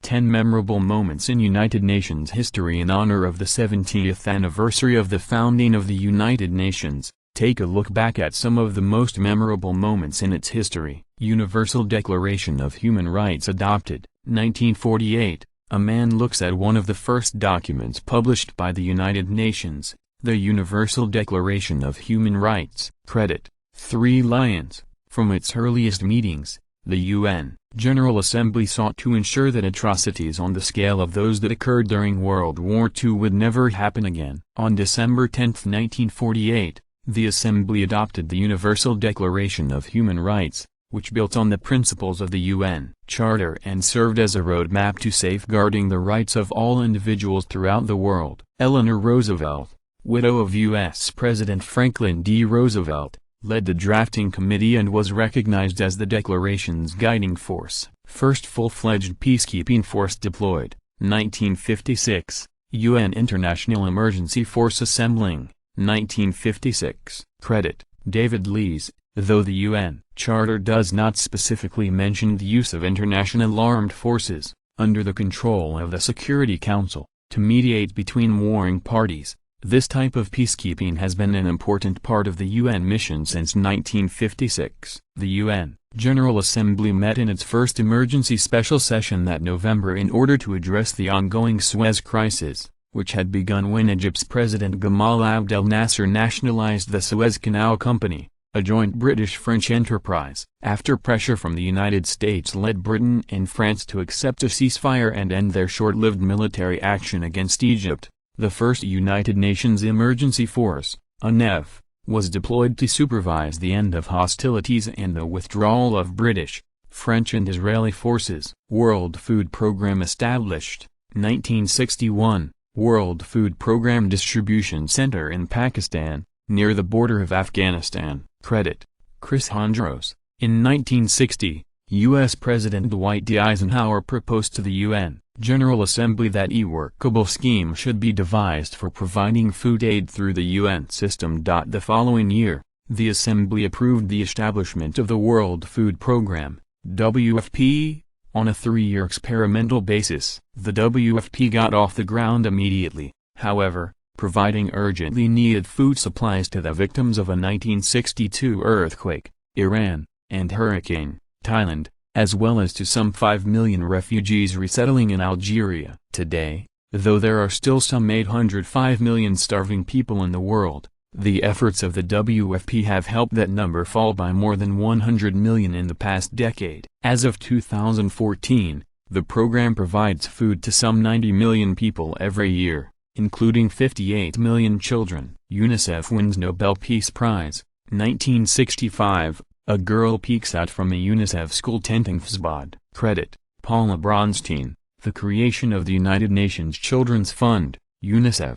10 Memorable Moments in United Nations History. In honor of the 70th anniversary of the founding of the United Nations, take a look back at some of the most memorable moments in its history. Universal Declaration of Human Rights adopted, 1948. A man looks at one of the first documents published by the United Nations, the Universal Declaration of Human Rights. Credit: 3 Lions. From its earliest meetings, the UN General Assembly sought to ensure that atrocities on the scale of those that occurred during World War II would never happen again. On December 10, 1948, the Assembly adopted the Universal Declaration of Human Rights, which built on the principles of the UN Charter and served as a roadmap to safeguarding the rights of all individuals throughout the world. Eleanor Roosevelt, widow of U.S. President Franklin D. Roosevelt, led the drafting committee and was recognized as the Declaration's guiding force. First full-fledged peacekeeping force deployed, 1956, UN International Emergency Force assembling, 1956. Credit: David Lees. Though the UN Charter does not specifically mention the use of international armed forces, under the control of the Security Council, to mediate between warring parties, this type of peacekeeping has been an important part of the UN mission since 1956. The UN General Assembly met in its first emergency special session that November in order to address the ongoing Suez Crisis, which had begun when Egypt's President Gamal Abdel Nasser nationalized the Suez Canal Company, a joint British-French enterprise. After pressure from the United States led Britain and France to accept a ceasefire and end their short-lived military action against Egypt, the first United Nations Emergency Force, UNEF, was deployed to supervise the end of hostilities and the withdrawal of British, French and Israeli forces. World Food Programme established, 1961, World Food Programme Distribution Center in Pakistan, near the border of Afghanistan. Credit: Chris Hondros. In 1960, U.S. President Dwight D. Eisenhower proposed to the UN General Assembly that a workable scheme should be devised for providing food aid through the UN system. The following year, the Assembly approved the establishment of the World Food Programme, WFP, on a 3-year experimental basis. The WFP got off the ground immediately, however, providing urgently needed food supplies to the victims of a 1962 earthquake, Iran, and Hurricane, Thailand, as well as to some 5 million refugees resettling in Algeria. Today, though there are still some 805 million starving people in the world, the efforts of the WFP have helped that number fall by more than 100 million in the past decade. As of 2014, the program provides food to some 90 million people every year, including 58 million children. UNICEF wins Nobel Peace Prize, 1965. A girl peeks out from a UNICEF school tent in Fzbod. Credit: Paula Bronstein. The creation of the United Nations Children's Fund, UNICEF,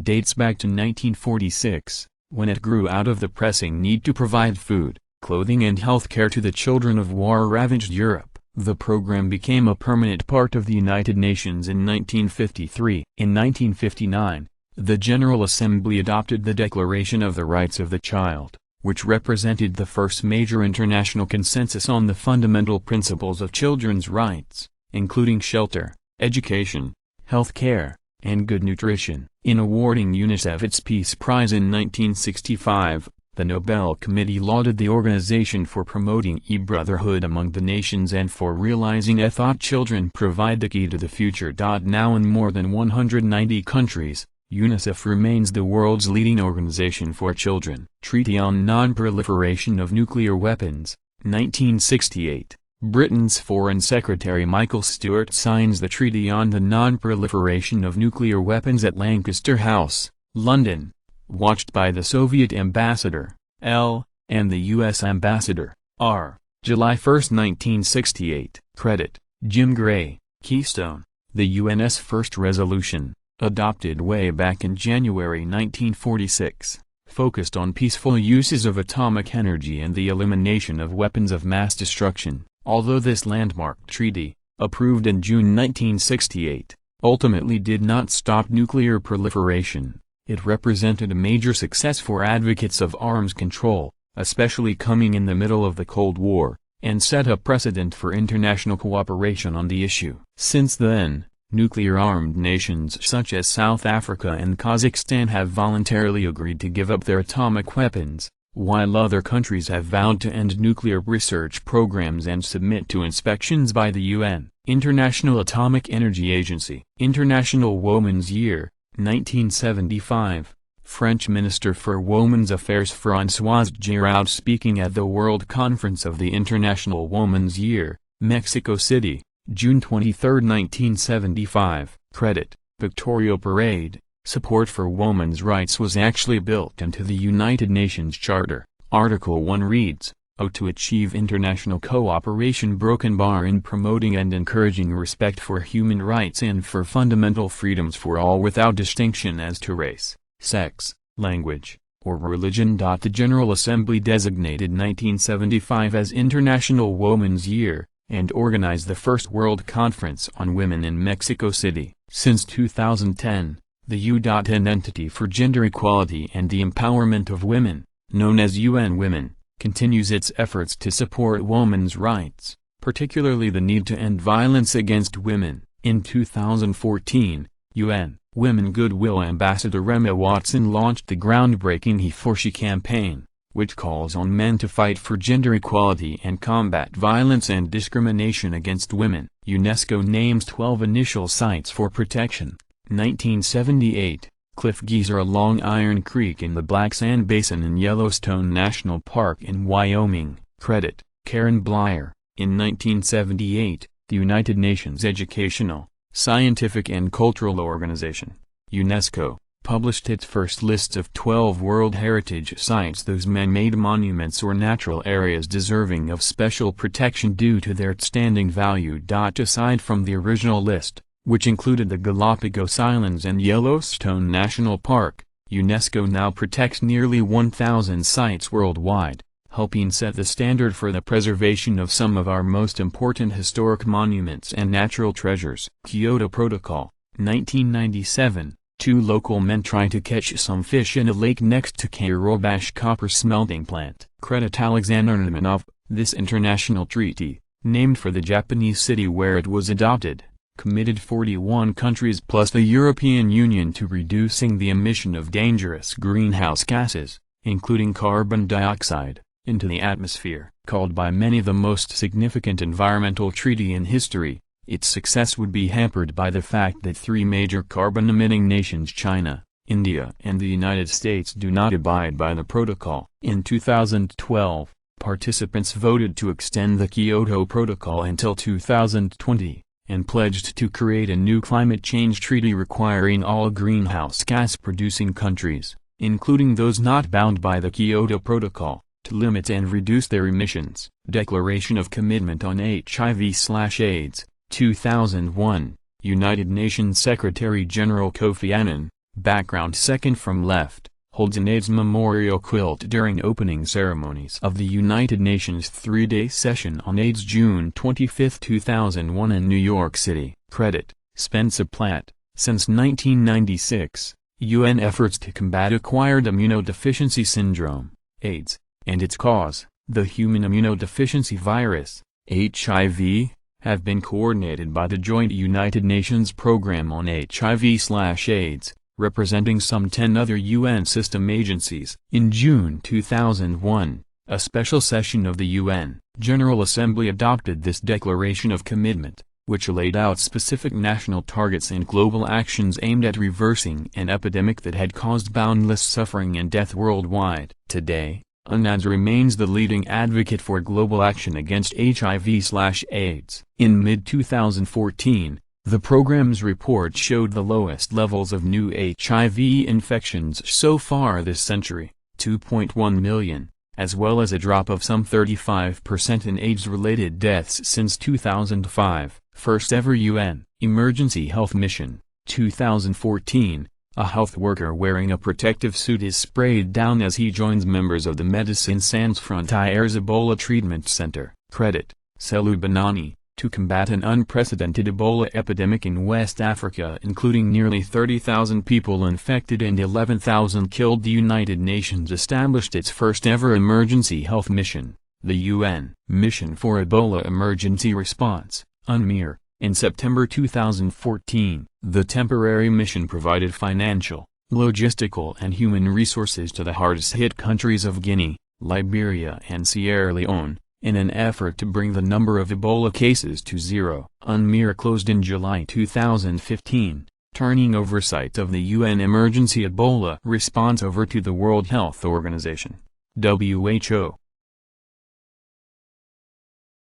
dates back to 1946, when it grew out of the pressing need to provide food, clothing and health care to the children of war-ravaged Europe. The program became a permanent part of the United Nations in 1953. In 1959, the General Assembly adopted the Declaration of the Rights of the Child, which represented the first major international consensus on the fundamental principles of children's rights, including shelter, education, health care, and good nutrition. In awarding UNICEF its Peace Prize in 1965, the Nobel Committee lauded the organization for promoting e-brotherhood among the nations and for realizing that children provide the key to the future. Now in more than 190 countries, UNICEF remains the world's leading organization for children. Treaty on Non-Proliferation of Nuclear Weapons, 1968. Britain's Foreign Secretary Michael Stewart signs the Treaty on the Non-Proliferation of Nuclear Weapons at Lancaster House, London, watched by the Soviet Ambassador, L., and the U.S. Ambassador, R. July 1, 1968. Credit: Jim Gray. Keystone, the UN's first resolution, adopted way back in January 1946, focused on peaceful uses of atomic energy and the elimination of weapons of mass destruction. Although this landmark treaty, approved in June 1968, ultimately did not stop nuclear proliferation, it represented a major success for advocates of arms control, especially coming in the middle of the Cold War. and set a precedent for international cooperation on the issue. Since then, nuclear-armed nations such as South Africa and Kazakhstan have voluntarily agreed to give up their atomic weapons, while other countries have vowed to end nuclear research programs and submit to inspections by the UN. International Atomic Energy Agency. International Women's Year, 1975. French Minister for Women's Affairs Françoise Giroud speaking at the World Conference of the International Women's Year, Mexico City, June 23, 1975. Credit, Pictorial Parade. Support for women's rights was actually built into the United Nations Charter. Article 1 reads, to achieve international cooperation broken bar in promoting and encouraging respect for human rights and for fundamental freedoms for all without distinction as to race, sex, language, or religion. The General Assembly designated 1975 as International Women's Year, and organized the first World Conference on Women in Mexico City. Since 2010, the UN Entity for Gender Equality and the Empowerment of Women, known as UN Women, continues its efforts to support women's rights, particularly the need to end violence against women. In 2014, UN Women Goodwill Ambassador Emma Watson launched the groundbreaking He for She campaign, which calls on men to fight for gender equality and combat violence and discrimination against women. UNESCO names 12 initial sites for protection. 1978, Cliff Geyser along Iron Creek in the Black Sand Basin in Yellowstone National Park in Wyoming. Credit, Karen Blyer. In 1978, the United Nations Educational, Scientific and Cultural Organization, UNESCO, published its first list of 12 World Heritage Sites, those man-made monuments or natural areas deserving of special protection due to their outstanding value. Aside from the original list, which included the Galapagos Islands and Yellowstone National Park, UNESCO now protects nearly 1,000 sites worldwide, helping set the standard for the preservation of some of our most important historic monuments and natural treasures. Kyoto Protocol, 1997. Two local men try to catch some fish in a lake next to Kairobash copper smelting plant. Credit Alexander Nemanov. This international treaty, named for the Japanese city where it was adopted, committed 41 countries plus the European Union to reducing the emission of dangerous greenhouse gases, including carbon dioxide, into the atmosphere. Called by many the most significant environmental treaty in history, its success would be hampered by the fact that three major carbon-emitting nations, China, India and the United States, do not abide by the protocol. In 2012, participants voted to extend the Kyoto Protocol until 2020. And pledged to create a new climate change treaty requiring all greenhouse gas-producing countries, including those not bound by the Kyoto Protocol, to limit and reduce their emissions. Declaration of Commitment on HIV/AIDS, 2001, United Nations Secretary-General Kofi Annan, background second from left, holds an AIDS memorial quilt during opening ceremonies of the United Nations three-day session on AIDS June 25, 2001 in New York City. Credit, Spencer Platt. Since 1996, UN efforts to combat acquired immunodeficiency syndrome, AIDS, and its cause, the human immunodeficiency virus, HIV, have been coordinated by the Joint United Nations Programme on HIV/AIDS, representing some 10 other UN system agencies. In June 2001, a special session of the UN General Assembly adopted this Declaration of Commitment, which laid out specific national targets and global actions aimed at reversing an epidemic that had caused boundless suffering and death worldwide. Today, UNAIDS remains the leading advocate for global action against HIV/AIDS. In mid-2014, the program's report showed the lowest levels of new HIV infections so far this century, 2.1 million, as well as a drop of some 35% in AIDS-related deaths since 2005. First ever UN Emergency Health Mission, 2014, a health worker wearing a protective suit is sprayed down as he joins members of the Médecins Sans Frontières Ebola Treatment Center. Credit, Selu Banani. To combat an unprecedented Ebola epidemic in West Africa, including nearly 30,000 people infected and 11,000 killed, the United Nations established its first ever emergency health mission, The UN Mission for Ebola Emergency Response, UNMEER, in September 2014, the temporary mission provided financial, logistical and human resources to the hardest-hit countries of Guinea, Liberia and Sierra Leone, in an effort to bring the number of Ebola cases to zero. UNMEER closed in July 2015, turning oversight of the UN Emergency Ebola Response over to the World Health Organization, WHO.